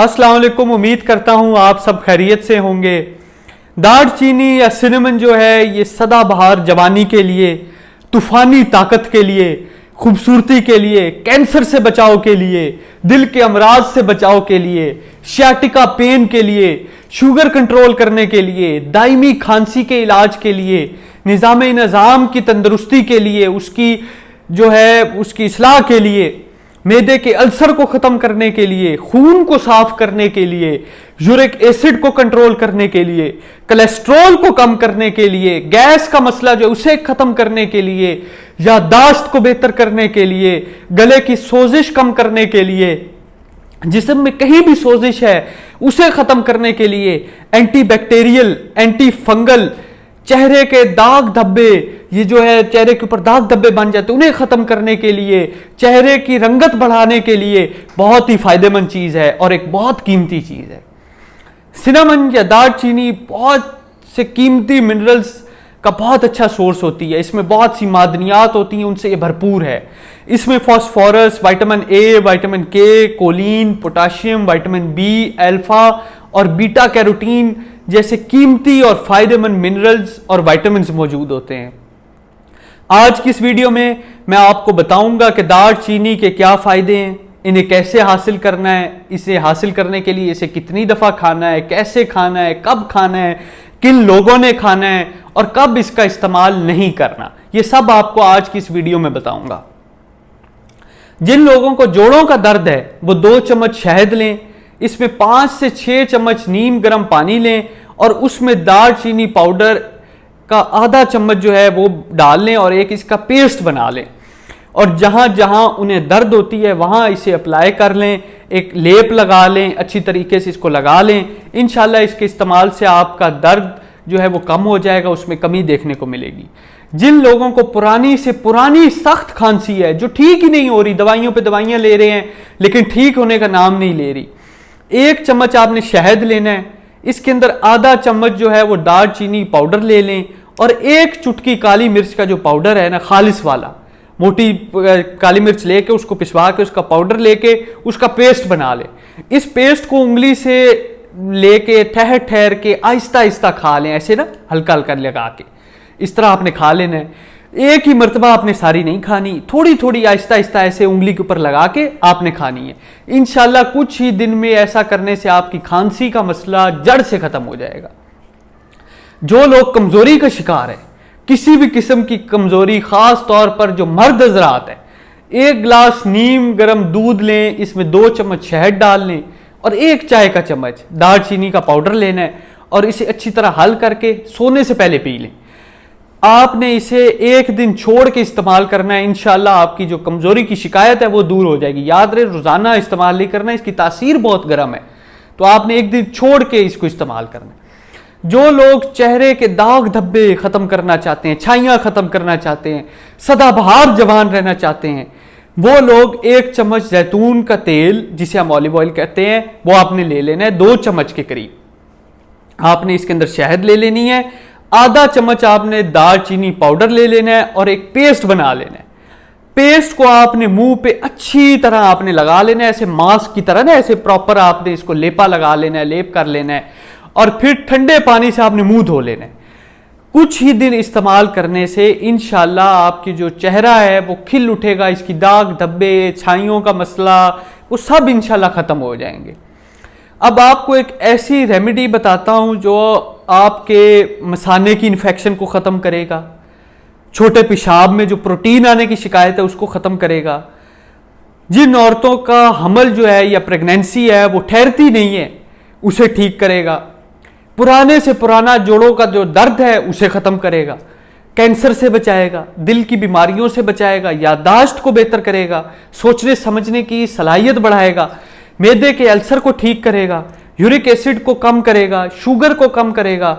अस्सलाम वालेकुम। उम्मीद करता हूँ आप सब खैरियत से होंगे। दालचीनी या सिनेमन जो है ये सदाबहार जवानी के लिए, तूफानी ताकत के लिए, खूबसूरती के लिए, कैंसर से बचाव के लिए, दिल के अमराज से बचाव के लिए, शियाटिका पेन के लिए, शुगर कंट्रोल करने के लिए, दायमी खांसी के इलाज के लिए, निज़ाम की तंदुरुस्ती के लिए, उसकी जो है उसकी इस्लाह के लिए, मैदे के अल्सर को खत्म करने के लिए, खून को साफ करने के लिए, यूरिक एसिड को कंट्रोल करने के लिए, कोलेस्ट्रॉल को कम करने के लिए, गैस का मसला जो उसे खत्म करने के लिए, याददाश्त को बेहतर करने के लिए, गले की सोजिश कम करने के लिए, जिस्म में कहीं भी सोजिश है उसे खत्म करने के लिए, एंटी बैक्टीरियल, एंटी फंगल, चेहरे के दाग धब्बे, ये जो है चेहरे के ऊपर दाग धब्बे बन जाते उन्हें खत्म करने के लिए, चेहरे की रंगत बढ़ाने के लिए बहुत ही फायदेमंद चीज है और एक बहुत कीमती चीज है। सिनेमन या दालचीनी बहुत से कीमती मिनरल्स का बहुत अच्छा सोर्स होती है। इसमें बहुत सी मादनियात होती हैं, उनसे ये भरपूर है। इसमें phosphorus, vitamin A, vitamin K, choline, potassium, vitamin B, alpha और बीटा कैरोटीन जैसे कीमती और फायदेमंद मिनरल्स और विटामिन मौजूद होते हैं। आज की इस वीडियो में मैं आपको बताऊंगा कि दालचीनी के क्या फायदे हैं, इन्हें कैसे हासिल करना है, इसे हासिल करने के लिए इसे कितनी दफा खाना है, कैसे खाना है, कब खाना है, किन लोगों ने खाना है और कब इसका इस्तेमाल नहीं करना, ये सब आपको आज की इस वीडियो में बताऊंगा। जिन लोगों को जोड़ों का दर्द है वो 2 चम्मच शहद लें, इसमें 5 से 6 चम्मच नीम गर्म पानी लें और उसमें दालचीनी पाउडर का आधा चम्मच जो है वो डाल लें और एक इसका पेस्ट बना लें और जहां जहां उन्हें दर्द होती है वहां इसे अप्लाई कर लें, एक लेप लगा लें, अच्छी तरीके से इसको लगा लें। इंशाल्लाह इसके इस्तेमाल से आपका दर्द जो है वो कम हो जाएगा, उसमें कमी देखने को मिलेगी। जिन लोगों को पुरानी से पुरानी सख्त खांसी है जो ठीक ही नहीं हो रही, दवाइयों पे दवाइयां ले रहे हैं लेकिन ठीक होने का नाम नहीं ले रही, 1 चम्मच आपने शहद लेना है, इसके अंदर आधा चम्मच जो है वो दालचीनी पाउडर ले लें और 1 चुटकी काली मिर्च का जो पाउडर है ना, खालिस वाला, मोटी काली मिर्च लेके उसको पिसवा के उसका पाउडर लेके उसका पेस्ट बना ले। इस पेस्ट को उंगली से लेके ठहर ठहर के आहिस्ता आहिस्ता खा लें, ऐसे ना हल्का हल्का लगा के इस तरह आपने खा लेना है। एक ही मर्तबा आपने सारी नहीं खानी, थोड़ी थोड़ी आहिस्ता आहिस्ता ऐसे उंगली के ऊपर लगा के आपने खानी है। इंशाल्लाह कुछ ही दिन में ऐसा करने से आपकी खांसी का मसला जड़ से खत्म हो जाएगा। जो लोग कमजोरी का शिकार है, किसी भी किस्म की कमजोरी, खास तौर पर जो मर्द हज़रात है, 1 गिलास नीम गर्म दूध लें, इसमें 2 चम्मच शहद डाल लें और 1 चाय का चम्मच दालचीनी का पाउडर लेना है और इसे अच्छी तरह हल करके सोने से पहले पी लें। आपने इसे 1 दिन छोड़ के इस्तेमाल करना है, इंशाल्लाह आपकी जो कमजोरी की शिकायत है वो दूर हो जाएगी। याद रहे रोजाना इस्तेमाल नहीं करना, इसकी तासीर बहुत गर्म है, तो आपने 1 दिन छोड़ के इसको इस्तेमाल करना है। जो लोग चेहरे के दाग धब्बे खत्म करना चाहते हैं, छाइयां खत्म करना चाहते हैं, सदाबहार जवान रहना चाहते हैं, वो लोग 1 चम्मच जैतून का तेल, जिसे हम ऑलिव ऑयल कहते हैं, वो आपने ले लेना है 2 चम्मच के करीब। आपने इसके अंदर शहद ले लेनी है, आधा चम्मच आपने दालचीनी पाउडर ले लेना है और एक पेस्ट बना लेना है। पेस्ट को आपने मुंह पे अच्छी तरह आपने लगा लेना है, ऐसे मास्क की तरह ना, ऐसे प्रॉपर आपने इसको लेपा लगा लेना है, लेप कर लेना है और फिर ठंडे पानी से आपने मुंह धो लेना है। कुछ ही दिन इस्तेमाल करने से इंशाल्लाह आपकी जो चेहरा है वो खिल उठेगा, इसकी दाग धब्बे, छाइयों का मसला वो सब इंशाल्लाह खत्म हो जाएंगे। अब आपको एक ऐसी रेमेडी बताता हूं जो आपके मसाने की इन्फेक्शन को ख़त्म करेगा, छोटे पेशाब में जो प्रोटीन आने की शिकायत है उसको ख़त्म करेगा, जिन औरतों का हमल जो है या प्रेगनेंसी है वो ठहरती नहीं है उसे ठीक करेगा, पुराने से पुराना जोड़ों का जो दर्द है उसे ख़त्म करेगा, कैंसर से बचाएगा, दिल की बीमारियों से बचाएगा, याददाश्त को बेहतर करेगा, सोचने समझने की सलाहियत बढ़ाएगा, मैदे के अल्सर को ठीक करेगा, यूरिक एसिड को कम करेगा, शुगर को कम करेगा।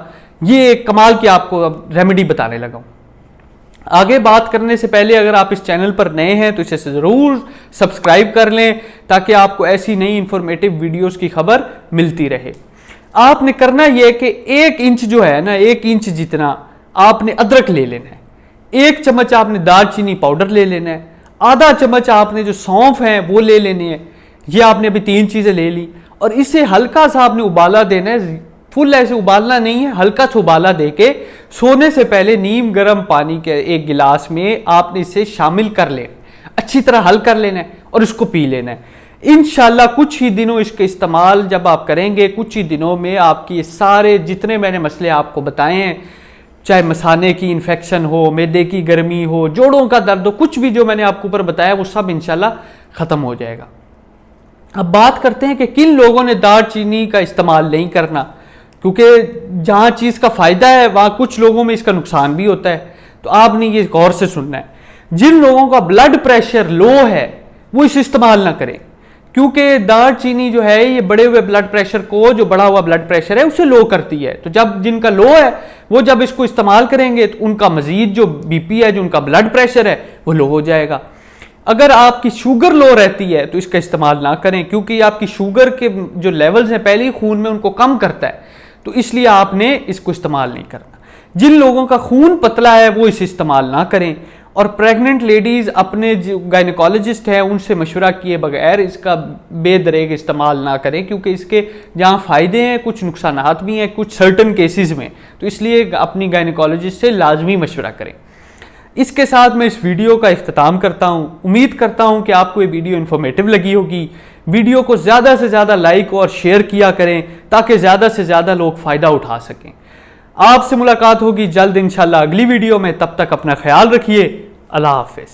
ये एक कमाल की आपको अब रेमेडी बताने लगा हूं। आगे बात करने से पहले अगर आप इस चैनल पर नए हैं तो इसे ज़रूर सब्सक्राइब कर लें ताकि आपको ऐसी नई इंफॉर्मेटिव वीडियोस की खबर मिलती रहे। आपने करना यह कि 1 इंच जो है ना, 1 इंच जितना आपने अदरक ले लेना है, 1 चम्मच आपने दालचीनी पाउडर ले लेना है, आधा चम्मच आपने जो सौंफ है वो ले लेनी है। ये आपने अभी 3 चीज़ें ले ली और इसे हल्का सा आपने उबाला देना है, फुल ऐसे उबालना नहीं है, हल्का सा उबाला देके सोने से पहले नीम गर्म पानी के एक गिलास में आपने इसे शामिल कर लेना, अच्छी तरह हल कर लेना है और इसको पी लेना है। इंशाल्लाह कुछ ही दिनों इसके इस्तेमाल जब आप करेंगे, कुछ ही दिनों में आपकी ये सारे जितने मैंने मसले आपको बताए हैं, चाहे मसाने की इन्फेक्शन हो, मैदे की गर्मी हो, जोड़ों का दर्द हो, कुछ भी जो मैंने आपको ऊपर बताया वो सब इंशाल्लाह ख़त्म हो जाएगा। अब बात करते हैं कि किन लोगों ने दालचीनी का इस्तेमाल नहीं करना, क्योंकि जहाँ चीज़ का फ़ायदा है वहाँ कुछ लोगों में इसका नुकसान भी होता है, तो आपने ये गौर से सुनना है। जिन लोगों का ब्लड प्रेशर लो है वो इसे इस्तेमाल ना करें, क्योंकि दालचीनी जो है ये बढ़े हुए ब्लड प्रेशर को, जो बढ़ा हुआ ब्लड प्रेशर है उसे लो करती है। तो जब जिनका लो है वो जब इसको इस्तेमाल करेंगे तो उनका मजीद जो बीपी है, जो उनका ब्लड प्रेशर है वो लो हो जाएगा। अगर आपकी शुगर लो रहती है तो इसका इस्तेमाल ना करें, क्योंकि आपकी शुगर के जो लेवल्स हैं पहले ही खून में उनको कम करता है, तो इसलिए आपने इसको इस्तेमाल नहीं करना। जिन लोगों का खून पतला है वो इसे इस्तेमाल ना करें, और प्रेग्नेंट लेडीज अपने जो गायनिकोलॉजिस्ट है उनसे मशवरा किए बगैर इसका बेदरेग इस्तेमाल ना करें, क्योंकि इसके जहाँ फ़ायदे हैं कुछ नुकसानात भी हैं कुछ सर्टन केसेस में, तो इसलिए अपनी गायनिकोलॉजिस्ट से लाजमी मशवरा करें। इसके साथ मैं इस वीडियो का इख्तिताम करता हूँ। उम्मीद करता हूँ कि आपको ये वीडियो इन्फॉर्मेटिव लगी होगी। वीडियो को ज़्यादा से ज़्यादा लाइक और शेयर किया करें ताकि ज़्यादा से ज़्यादा लोग फ़ायदा उठा सकें। आपसे मुलाकात होगी जल्द इंशाल्लाह अगली वीडियो में, तब तक अपना ख्याल रखिए। अल्लाह हाफिज़।